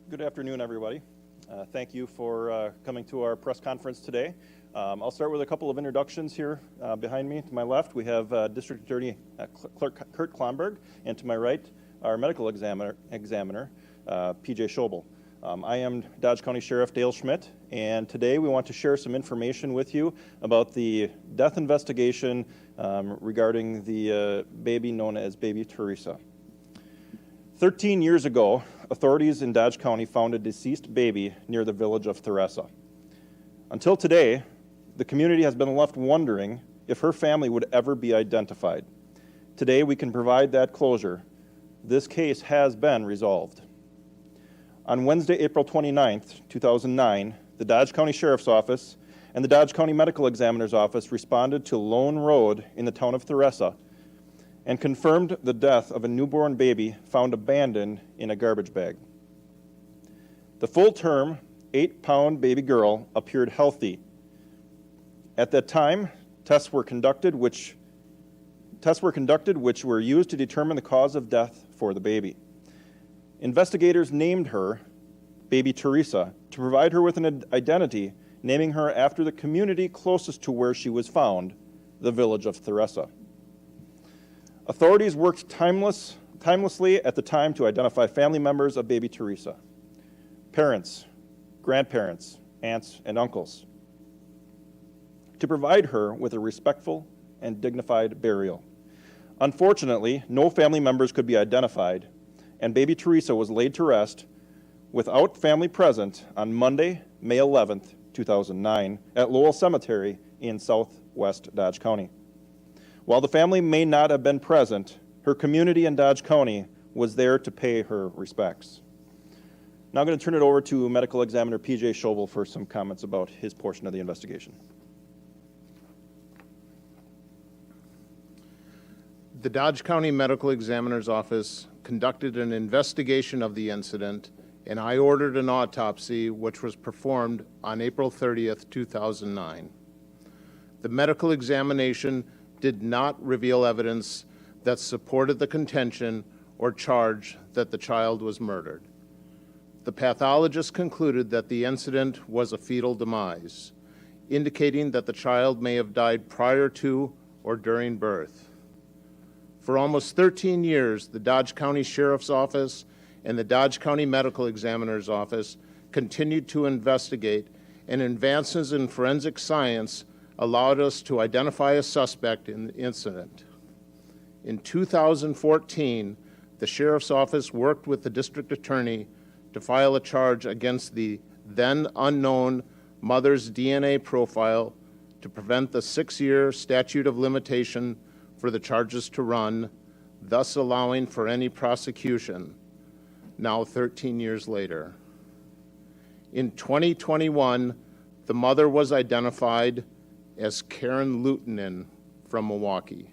Good afternoon, everybody. Thank you for coming to our press conference today. I'll start with a couple of introductions here. Behind me, to my left, we have District Attorney Kurt Klonberg, and to my right, our medical examiner PJ Schobel. I am Dodge County Sheriff Dale Schmidt, and today we want to share some information with you about the death investigation regarding the baby known as baby Theresa. 13 years ago, authorities in Dodge County found a deceased baby near the village of Theresa. Until today, the community has been left wondering if her family would ever be identified. Today, we can provide that closure. This case has been resolved. On Wednesday, April 29th, 2009, the Dodge County Sheriff's Office and the Dodge County Medical Examiner's Office responded to Lone Road in the town of Theresa and confirmed the death of a newborn baby found abandoned in a garbage bag. The full-term, 8-pound baby girl appeared healthy. At that time, tests were conducted which were used to determine the cause of death for the baby. Investigators named her baby Theresa to provide her with an identity, naming her after the community closest to where she was found, the village of Theresa. Authorities worked timelessly at the time to identify family members of baby Theresa, parents, grandparents, aunts, and uncles, to provide her with a respectful and dignified burial. Unfortunately, no family members could be identified, and baby Theresa was laid to rest without family present on Monday, May 11th, 2009, at Lowell Cemetery in southwest Dodge County. While the family may not have been present, her community in Dodge County was there to pay her respects. Now I'm going to turn it over to Medical Examiner PJ Schobel for some comments about his portion of the investigation. The Dodge County Medical Examiner's Office conducted an investigation of the incident, and I ordered an autopsy which was performed on April 30th, 2009. The medical examination did not reveal evidence that supported the contention or charge that the child was murdered. The pathologist concluded that the incident was a fetal demise, indicating that the child may have died prior to or during birth. For almost 13 years, the Dodge County Sheriff's Office and the Dodge County Medical Examiner's Office continued to investigate, and advances in forensic science allowed us to identify a suspect in the incident. In 2014, the Sheriff's Office worked with the District Attorney to file a charge against the then unknown mother's DNA profile to prevent the 6-year statute of limitation for the charges to run, thus allowing for any prosecution, now 13 years later. In 2021, the mother was identified as Karen Lutonen from Milwaukee.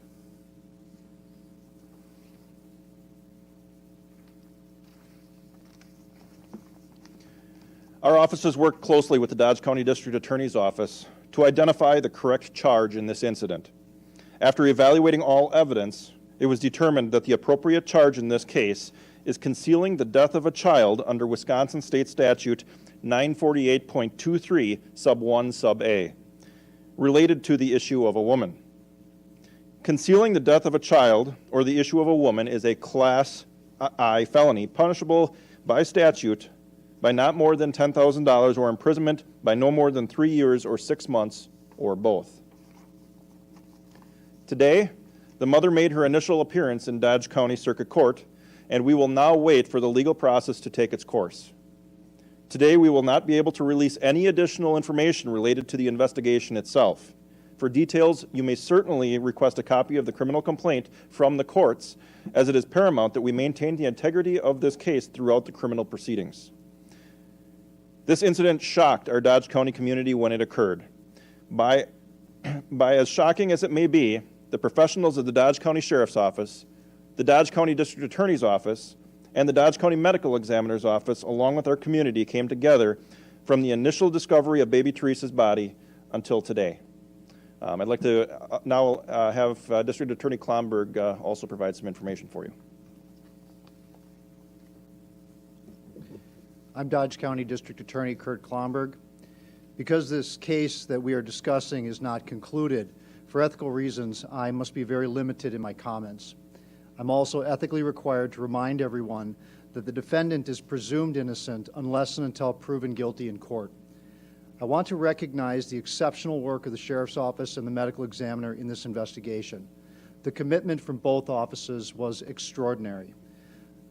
Our offices worked closely with the Dodge County District Attorney's Office to identify the correct charge in this incident. After evaluating all evidence, it was determined that the appropriate charge in this case is concealing the death of a child under Wisconsin State Statute 948.23 sub 1 sub A, related to the issue of a woman. Concealing the death of a child or the issue of a woman is a Class I felony, punishable by statute by not more than $10,000 or imprisonment by no more than 3 years or 6 months or both. Today, the mother made her initial appearance in Dodge County Circuit Court, and we will now wait for the legal process to take its course. Today, we will not be able to release any additional information related to the investigation itself. For details, you may certainly request a copy of the criminal complaint from the courts, as it is paramount that we maintain the integrity of this case throughout the criminal proceedings. This incident shocked our Dodge County community when it occurred. By by as shocking as it may be, the professionals of the Dodge County Sheriff's Office, the Dodge County District Attorney's Office, and the Dodge County Medical Examiner's Office, along with our community, came together from the initial discovery of baby Theresa's body until today. I'd like to now have District Attorney Klonberg also provide some information for you. I'm Dodge County District Attorney Kurt Klonberg. Because this case that we are discussing is not concluded, for ethical reasons, I must be very limited in my comments. I'm also ethically required to remind everyone that the defendant is presumed innocent unless and until proven guilty in court. I want to recognize the exceptional work of the Sheriff's Office and the Medical Examiner in this investigation. The commitment from both offices was extraordinary.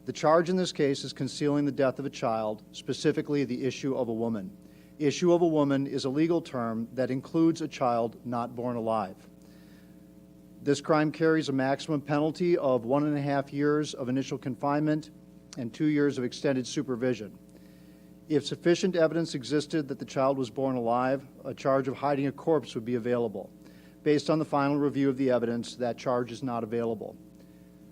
The charge in this case is concealing the death of a child, specifically the issue of a woman. Issue of a woman is a legal term that includes a child not born alive. This crime carries a maximum penalty of 1.5 years of initial confinement and 2 years of extended supervision. If sufficient evidence existed that the child was born alive, a charge of hiding a corpse would be available. Based on the final review of the evidence, that charge is not available.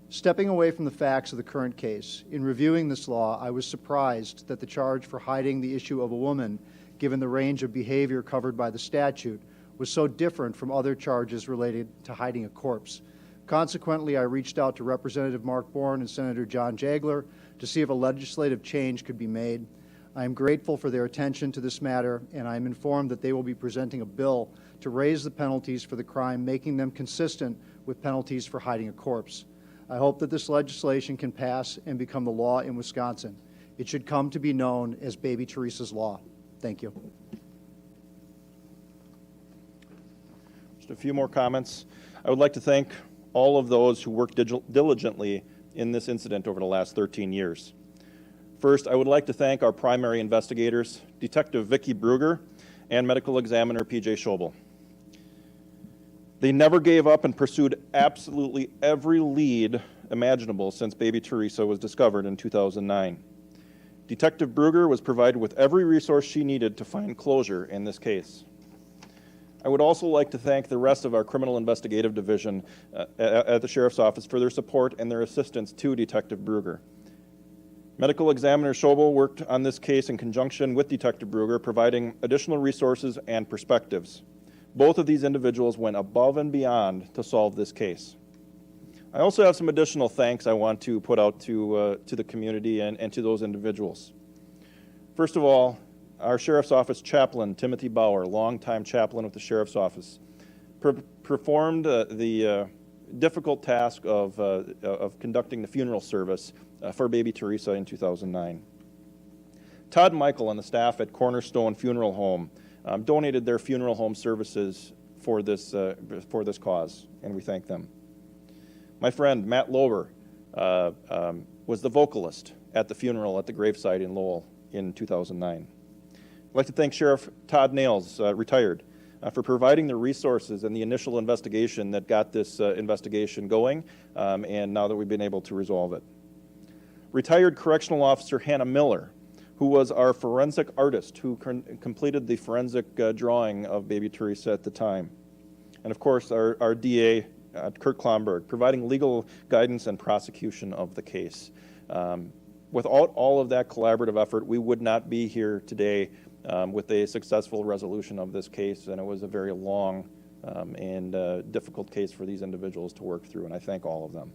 Stepping away from the facts of the current case, in reviewing this law, I was surprised that the charge for hiding the issue of a woman, given the range of behavior covered by the statute, was so different from other charges related to hiding a corpse. Consequently, I reached out to Representative Mark Bourne and Senator John Jagler to see if a legislative change could be made. I am grateful for their attention to this matter, and I am informed that they will be presenting a bill to raise the penalties for the crime, making them consistent with penalties for hiding a corpse. I hope that this legislation can pass and become the law in Wisconsin. It should come to be known as Baby Theresa's Law. Thank you. Just a few more comments. I would like to thank all of those who worked diligently in this incident over the last 13 years. First, I would like to thank our primary investigators, Detective Vicki Bruger and Medical Examiner P.J. Schobel. They never gave up and pursued absolutely every lead imaginable since baby Theresa was discovered in 2009. Detective Bruger was provided with every resource she needed to find closure in this case. I would also like to thank the rest of our Criminal Investigative Division at the Sheriff's Office for their support and their assistance to Detective Bruger. Medical Examiner Schobel worked on this case in conjunction with Detective Bruger, providing additional resources and perspectives. Both of these individuals went above and beyond to solve this case. I also have some additional thanks I want to put out to the community and to those individuals. First of all, our Sheriff's Office chaplain, Timothy Bauer, longtime chaplain with the Sheriff's Office, performed the difficult task of conducting the funeral service for baby Theresa in 2009. Todd Michael and the staff at Cornerstone Funeral Home donated their funeral home services for this cause, and we thank them. My friend Matt Lober was the vocalist at the funeral at the gravesite in Lowell in 2009. I'd like to thank Sheriff Todd Nails, retired, for providing the resources and the initial investigation that got this investigation going, and now that we've been able to resolve it. Retired Correctional Officer Hannah Miller, who was our forensic artist who completed the forensic drawing of baby Theresa at the time. And of course, our DA, Kurt Klonberg, providing legal guidance and prosecution of the case. Without all of that collaborative effort, we would not be here today with a successful resolution of this case, and it was a very long and difficult case for these individuals to work through, and I thank all of them.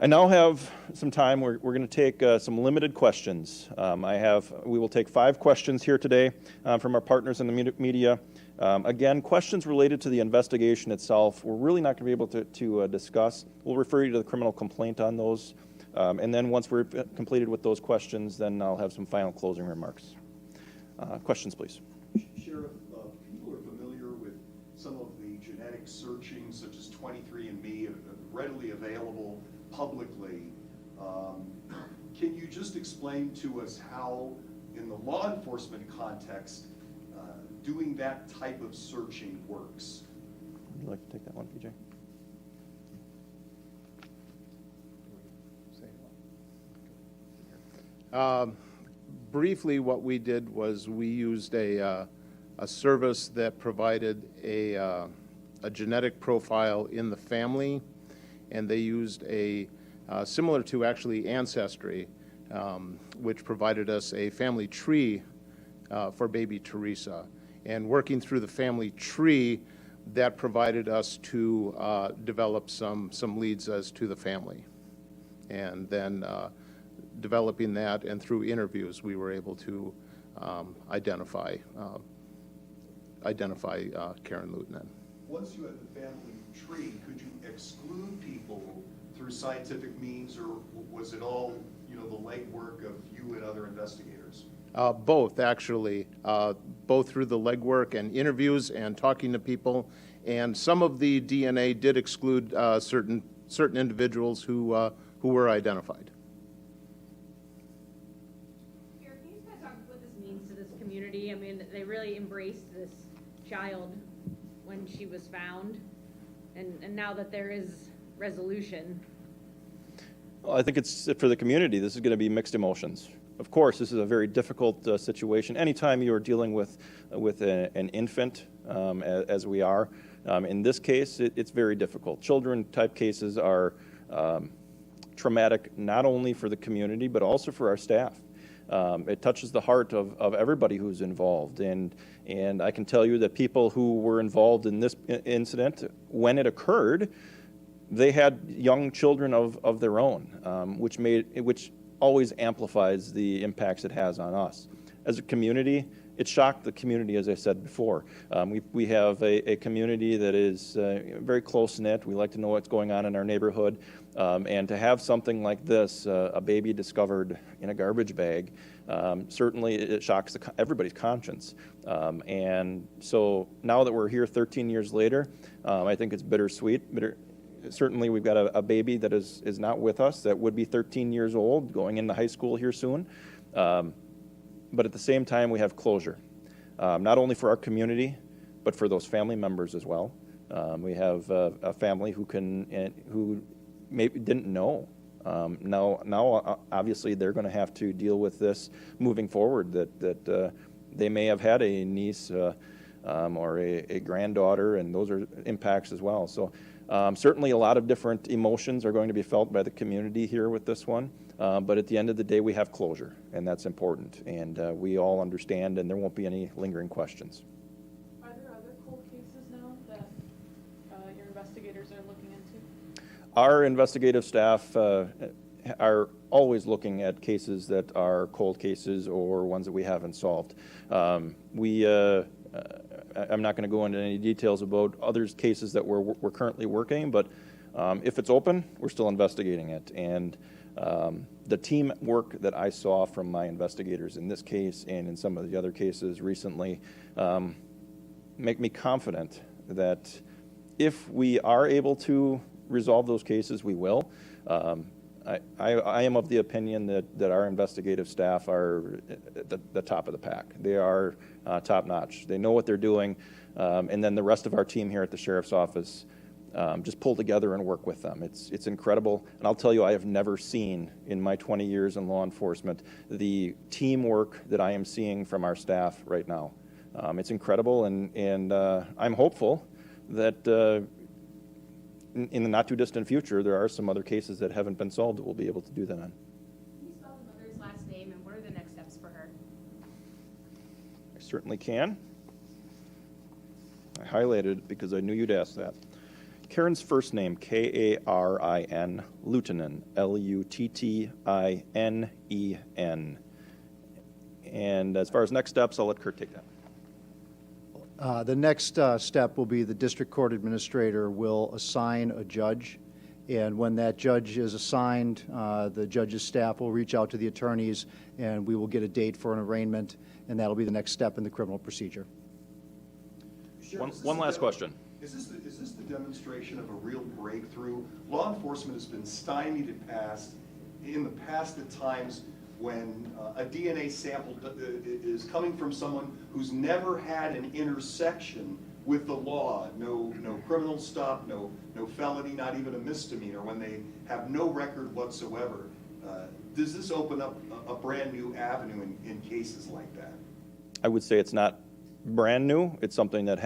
I now have some time. We're going to take some limited questions. We will take 5 questions here today from our partners in the media. Again, questions related to the investigation itself, we're really not going to be able to discuss. We'll refer you to the criminal complaint on those. And then once we're completed with those questions, then I'll have some final closing remarks. Questions, please. Sheriff, people are familiar with some of the genetic searching, such as 23andMe, readily available publicly. Can you just explain to us how, in the law enforcement context, doing that type of searching works? Would you like to take that one, PJ? Briefly, what we did was we used a a service that provided a genetic profile in the family, and they used a similar to actually Ancestry, which provided us a family tree for baby Theresa. And working through the family tree, that provided us to develop some leads as to the family. And then developing that, and through interviews, we were able to identify Karen Luutinen. Once you had the family tree, could you exclude people through scientific means, or was it all, you know, the legwork of you and other investigators? Both, actually, both through the legwork and interviews and talking to people. And some of the DNA did exclude certain individuals who were identified. Can you just kind of talk what this means to this community? I mean, they really embraced this child when she was found, and now that there is resolution. Well, I think it's, for the community, this is going to be mixed emotions. Of course, this is a very difficult situation. Anytime you are dealing with an infant, as we are, in this case, it's very difficult. Children-type cases are traumatic not only for the community, but also for our staff. It touches the heart of everybody who's involved. And I can tell you that people who were involved in this incident, when it occurred, they had young children of their own, which always amplifies the impacts it has on us. As a community, it shocked the community, as I said before. We have a community that is very close-knit. We like to know what's going on in our neighborhood. And to have something like this, a baby discovered in a garbage bag, certainly it shocks everybody's conscience. And so now that we're here 13 years later, I think it's bittersweet. Certainly we've got a baby that is not with us, that would be 13 years old, going into high school here soon. But at the same time, we have closure, not only for our community, but for those family members as well. We have a family who maybe didn't know. Now, obviously, they're going to have to deal with this moving forward, that they may have had a niece or a granddaughter, and those are impacts as well. So certainly a lot of different emotions are going to be felt by the community here with this one. But at the end of the day, we have closure, and that's important. And we all understand, and there won't be any lingering questions. Are there other cold cases now that your investigators are looking into? Our investigative staff are always looking at cases that are cold cases or ones that we haven't solved. I'm not going to go into any details about other cases that we're currently working, but if it's open, we're still investigating it. And the teamwork that I saw from my investigators in this case and in some of the other cases recently make me confident that if we are able to resolve those cases, we will. I am of the opinion that our investigative staff are at the top of the pack. They are top-notch. They know what they're doing, and then the rest of our team here at the Sheriff's Office just pull together and work with them. It's incredible, and I'll tell you, I have never seen in my 20 years in law enforcement the teamwork that I am seeing from our staff right now. It's incredible, and I'm hopeful that in the not-too-distant future, there are some other cases that haven't been solved that we'll be able to do that on. Can you spell the mother's last name, and what are the next steps for her? I certainly can. I highlighted it because I knew you'd ask that. Karen's first name, K-A-R-I-N, Luutinen, L-U-T-T-I-N-E-N. And as far as next steps, I'll let Kurt take that. The next step will be the district court administrator will assign a judge, and when that judge is assigned, the judge's staff will reach out to the attorneys, and we will get a date for an arraignment, and that'll be the next step in the criminal procedure. One last question. Is this the demonstration of a real breakthrough? Law enforcement has been stymied in the past at times when a DNA sample is coming from someone who's never had an intersection with the law, no criminal stop, no felony, not even a misdemeanor, when they have no record whatsoever. Does this open up a brand new avenue in cases like that? I would say it's not brand new. It's something that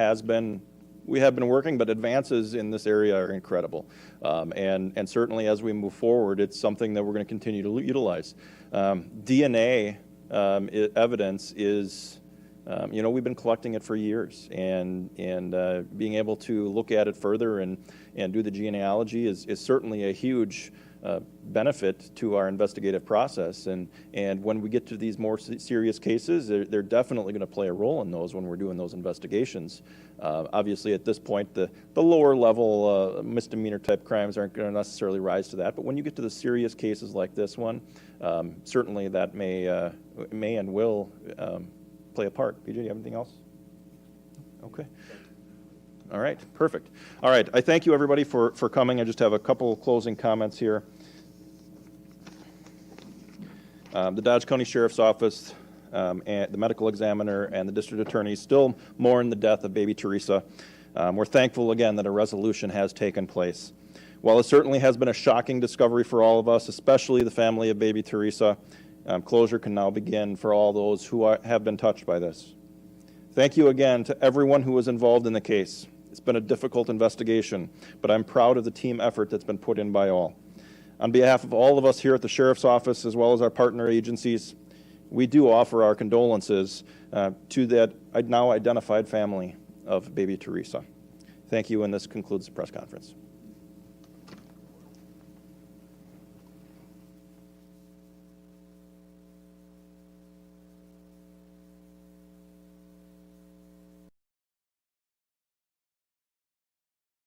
we have been working, but advances in this area are incredible. And certainly as we move forward, it's something that we're going to continue to utilize. DNA evidence is, we've been collecting it for years, and being able to look at it further and do the genealogy is certainly a huge benefit to our investigative process. And when we get to these more serious cases, they're definitely going to play a role in those when we're doing those investigations. Obviously, at this point, the lower level misdemeanor type crimes aren't going to necessarily rise to that. But when you get to the serious cases like this one, certainly that may and will play a part. BJ, you have anything else? Okay. All right, perfect. All right, I thank you everybody for coming. I just have a couple closing comments here. The Dodge County Sheriff's Office, and the medical examiner, and the district attorney still mourn the death of baby Theresa. We're thankful again that a resolution has taken place. While it certainly has been a shocking discovery for all of us, especially the family of baby Theresa, closure can now begin for all those who have been touched by this. Thank you again to everyone who was involved in the case. It's been a difficult investigation, but I'm proud of the team effort that's been put in by all. On behalf of all of us here at the Sheriff's Office, as well as our partner agencies, we do offer our condolences to that now identified family of baby Theresa. Thank you, and this concludes the press conference.